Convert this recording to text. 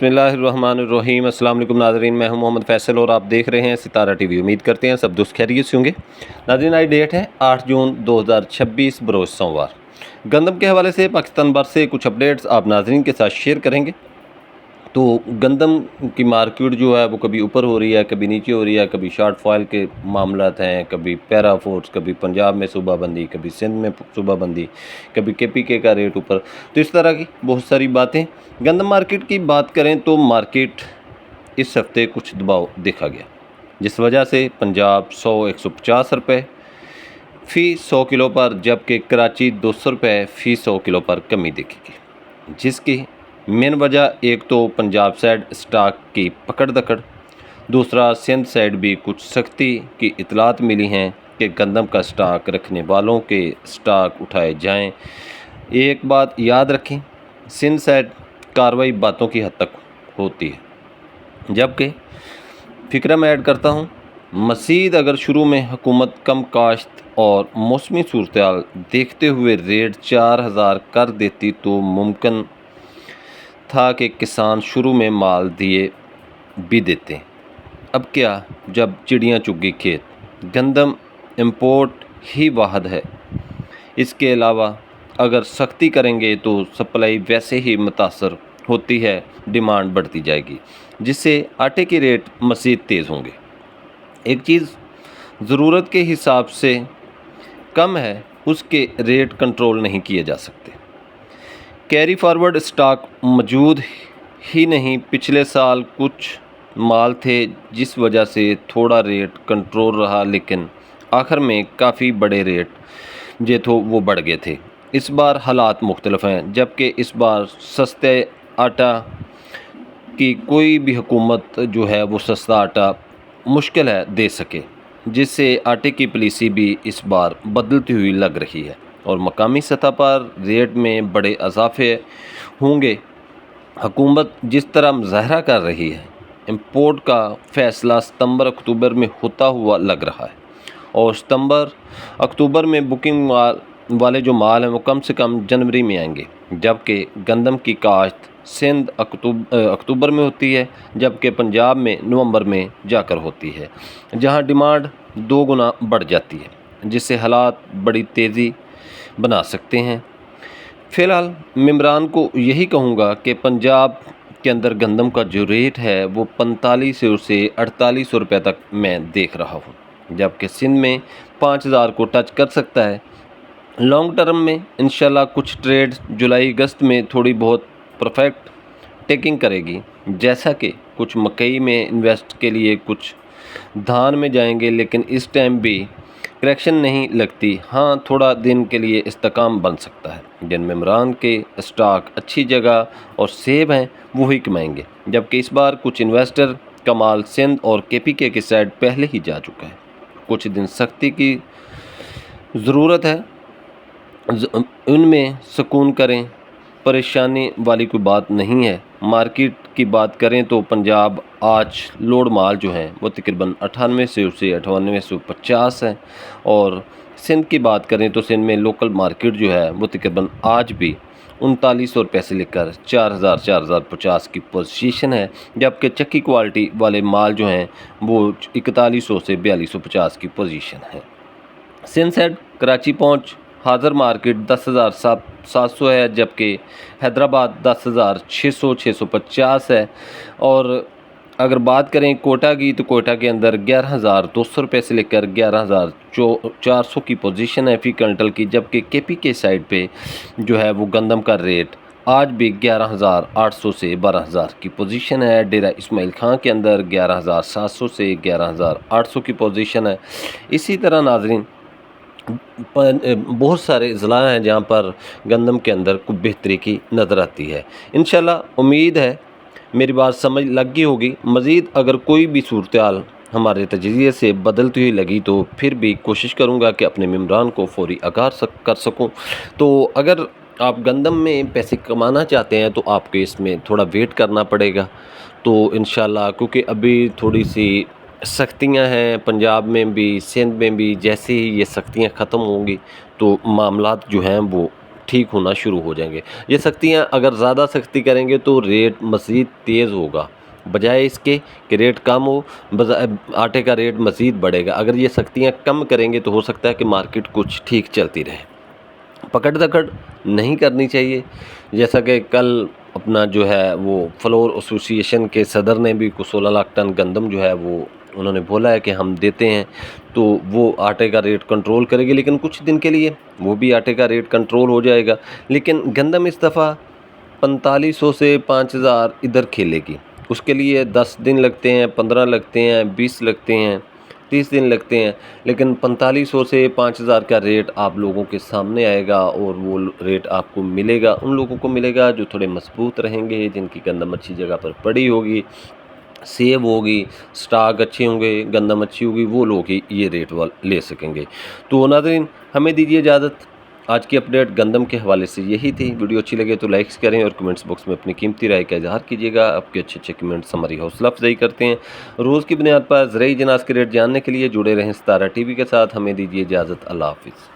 बिस्मिल्लाहिर्रहमानिर्रहीम। अस्सलाम वालेकुम नाज़रीन, मैं हूं मोहम्मद फैसल और आप देख रहे हैं सितारा टीवी। उम्मीद करते हैं सब दुरुस्त खैरियत से होंगे। नाज़रीन, आज डेट है 8 जून 2026 बरोज़ सोमवार। गंदम के हवाले से पाकिस्तान भर से कुछ अपडेट्स आप नाज़रीन के साथ शेयर करेंगे। तो गंदम की मार्केट जो है वो कभी ऊपर हो रही है, कभी नीचे हो रही है, कभी शॉर्ट फॉल के मामलात हैं, कभी पैरा फोर्स, कभी पंजाब में सूबा बंदी, कभी सिंध में सूबा बंदी, कभी KPK का रेट ऊपर। तो इस तरह की बहुत सारी बातें। गंदम मार्केट की बात करें तो मार्केट इस हफ्ते कुछ दबाव देखा गया, जिस वजह से पंजाब 150 रुपये फ़ी 100 किलो पर, जबकि कराची 200 रुपये फ़ी 100 किलो पर कमी देखी गई। जिसकी मेन वजह एक तो पंजाब साइड स्टॉक की पकड़ दकड़, दूसरा सिंध साइड भी कुछ सख्ती की इतलात मिली हैं कि गंदम का स्टॉक रखने वालों के स्टॉक उठाए जाएं। एक बात याद रखें, सिंध साइड कार्रवाई बातों की हद तक होती है, जबकि फिक्र मैं ऐड करता हूँ मज़ीद अगर शुरू में हुकूमत कम काश्त और मौसमी सूरत देखते हुए रेट 4000 कर देती तो मुमकिन था कि किसान शुरू में माल दिए भी देते। अब क्या, जब चिड़ियाँ चुग गई खेत। गंदम इंपोर्ट ही वाहद है, इसके अलावा अगर सख्ती करेंगे तो सप्लाई वैसे ही मुतासर होती है, डिमांड बढ़ती जाएगी, जिससे आटे के रेट मज़ीद तेज़ होंगे। एक चीज़ ज़रूरत के हिसाब से कम है, उसके रेट कंट्रोल नहीं किए जा सकते। कैरी फॉरवर्ड स्टॉक मौजूद ही नहीं। पिछले साल कुछ माल थे जिस वजह से थोड़ा रेट कंट्रोल रहा, लेकिन आखिर में काफ़ी बड़े रेट जो तो वो बढ़ गए थे। इस बार हालात मुख्तलिफ हैं, जबकि इस बार सस्ते आटा की कोई भी हुकूमत जो है वो सस्ता आटा मुश्किल है दे सके, जिससे आटे की पॉलिसी भी इस बार बदलती हुई लग रही है और मकामी सतह पर रेट में बड़े इजाफे होंगे। हुकूमत जिस तरह मुज़ाहरा कर रही है, इंपोर्ट का फ़ैसला सितंबर अक्टूबर में होता हुआ लग रहा है, और सितंबर अक्टूबर में बुकिंग वाले जो माल हैं वो कम से कम जनवरी में आएंगे, जबकि गंदम की काश्त सिंध अक्टूबर में होती है, जबकि पंजाब में नवंबर में जाकर होती है, जहां डिमांड 2 गुना बढ़ जाती है, जिससे हालात बड़ी तेज़ी बना सकते हैं। फ़िलहाल मेम्बरान को यही कहूँगा कि पंजाब के अंदर गंदम का जो रेट है वो 4500 से 4800 रुपये तक मैं देख रहा हूँ, जबकि सिंध में 5000 को टच कर सकता है। लॉन्ग टर्म में इंशाल्लाह कुछ ट्रेड जुलाई अगस्त में थोड़ी बहुत परफेक्ट टेकिंग करेगी, जैसा कि कुछ मकई में इन्वेस्ट के लिए कुछ धान में जाएंगे, लेकिन इस टाइम भी करेक्शन नहीं लगती। हाँ, थोड़ा दिन के लिए इस्तेकाम बन सकता है। जिन मेम्बरान के स्टॉक अच्छी जगह और सेब हैं वो ही कमाएंगे, जबकि इस बार कुछ इन्वेस्टर का माल सिंध और KPK की साइड पहले ही जा चुका है। कुछ दिन सख्ती की ज़रूरत है, उनमें सुकून करें, परेशानी वाली कोई बात नहीं है। मार्केट की बात करें तो पंजाब आज लोड माल जो हैं वो तकरीबन 9800 से 9850 है, और सिंध की बात करें तो सिंध में लोकल मार्केट जो है वो तकरीबन आज भी 3900 रुपये से लेकर 4000 4050 की पोजीशन है, जबकि चक्की क्वालिटी वाले माल जो हैं वो 4100 से 4250 की पोजीशन है। सिंध साइड कराची पहुँच हाज़र मार्केट 10,700 है, जबकि हैदराबाद 10,600 650 है। और अगर बात करें कोटा की तो कोटा के अंदर 11,200 रुपये से लेकर 11,400 की पोजीशन है फ़ी क्विंटल की, जबकि KPK साइड पे जो है वो गंदम का रेट आज भी 11,800 से 12,000 की पोजीशन है। डेरा इस्माइल खां के अंदर 11,700 से 11,800 की पोजीशन है। इसी तरह नाजरीन बहुत सारे ज़िला हैं जहाँ पर गंदम के अंदर कुछ बेहतरी की नज़र आती है। इंशाल्लाह उम्मीद है मेरी बात समझ लग गई होगी। मज़ीद अगर कोई भी सूरत हमारे तजज़िये से बदलती हुई लगी तो फिर भी कोशिश करूँगा कि अपने मेम्बरान को फौरी आगाह कर सकूँ। तो अगर आप गंदम में पैसे कमाना चाहते हैं तो आपको इसमें थोड़ा वेट करना पड़ेगा। तो इंशाल्लाह क्योंकि अभी थोड़ी सी सख्तियां हैं पंजाब में भी सिंध में भी, जैसे ही ये सख्तियां ख़त्म होंगी तो मामलात जो हैं वो ٹھیک ہونا شروع ہو جائیں گے۔ یہ سختیاں اگر زیادہ سختی کریں گے تو ریٹ مزید تیز ہوگا، بجائے اس کے کہ ریٹ کم ہو آٹے کا ریٹ مزید بڑھے گا۔ اگر یہ سختیاں کم کریں گے تو ہو سکتا ہے کہ مارکیٹ کچھ ٹھیک چلتی رہے۔ پکڑ دکڑ نہیں کرنی چاہیے، جیسا کہ کل اپنا جو ہے وہ فلور ایسوسی ایشن کے صدر نے بھی 16 لاکھ ٹن گندم جو ہے وہ انہوں نے بولا ہے کہ ہم دیتے ہیں، تو وہ آٹے کا ریٹ کنٹرول کرے گی، لیکن کچھ دن کے لیے وہ بھی آٹے کا ریٹ کنٹرول ہو جائے گا۔ لیکن گندم اس دفعہ 4500 سے 5000 ادھر کھیلے گی، اس کے لیے 10 دن لگتے ہیں، 15 لگتے ہیں، 20 لگتے ہیں، 30 دن لگتے ہیں، لیکن 4500 سے 5000 کا ریٹ آپ لوگوں کے سامنے آئے گا، اور وہ ریٹ آپ کو ملے گا، ان لوگوں کو ملے گا جو تھوڑے مضبوط رہیں گے، جن کی گندم اچھی جگہ پر پڑی ہوگی، سیب ہوگی، سٹاک اچھے ہوں گے، گندم اچھی ہوگی، وہ لوگ ہی یہ ریٹ لے سکیں گے۔ تو ناظرین ہمیں دیجیے اجازت، آج کی اپڈیٹ گندم کے حوالے سے یہی تھی۔ ویڈیو اچھی لگے تو لائکس کریں اور کمنٹس باکس میں اپنی قیمتی رائے کا اظہار کیجیے گا۔ آپ کے اچھے کمنٹس ہماری حوصلہ افزائی کرتے ہیں۔ روز کی بنیاد پر زرعی جناز کے ریٹ جاننے کے لیے جڑے رہیں ستارہ ٹی وی کے ساتھ۔ ہمیں دیجیے اجازت، اللہ حافظ۔